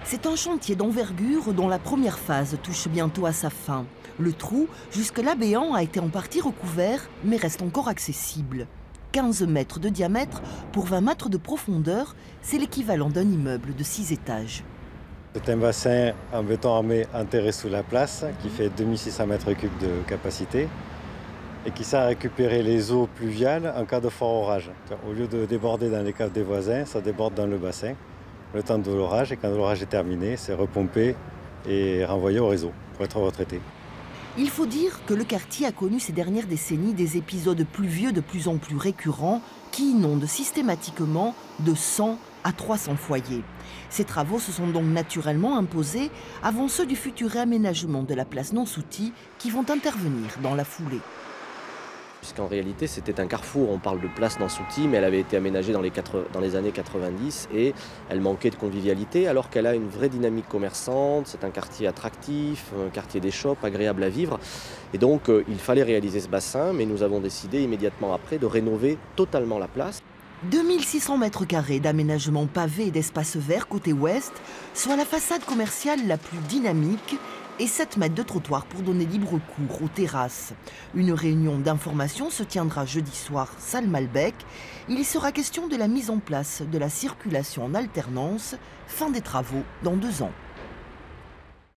C'est un chantier d'envergure dont la première phase touche bientôt à sa fin. Le trou, jusque-là béant, a été en partie recouvert, mais reste encore accessible. 15 mètres de diamètre pour 20 mètres de profondeur, c'est l'équivalent d'un immeuble de 6 étages. C'est un bassin en béton armé enterré sous la place qui fait 2600 mètres cubes de capacité et qui sert à récupérer les eaux pluviales en cas de fort orage. Au lieu de déborder dans les caves des voisins, ça déborde dans le bassin le temps de l'orage et quand l'orage est terminé, c'est repompé et renvoyé au réseau pour être retraité. Il faut dire que le quartier a connu ces dernières décennies des épisodes pluvieux de plus en plus récurrents qui inondent systématiquement de 100 à 300 foyers. Ces travaux se sont donc naturellement imposés avant ceux du futur réaménagement de la place Nansouty qui vont intervenir dans la foulée. Puisqu'en réalité c'était un carrefour, on parle de place Nansouty, mais elle avait été aménagée dans les années 90 et elle manquait de convivialité alors qu'elle a une vraie dynamique commerçante, c'est un quartier attractif, un quartier d'échoppe, agréable à vivre. Et donc il fallait réaliser ce bassin, mais nous avons décidé immédiatement après de rénover totalement la place. 2600 mètres carrés d'aménagement pavé et d'espace vert côté ouest, soit la façade commerciale la plus dynamique, et 7 mètres de trottoir pour donner libre cours aux terrasses. Une réunion d'information se tiendra jeudi soir, salle Malbec. Il y sera question de la mise en place de la circulation en alternance, fin des travaux dans 2 ans.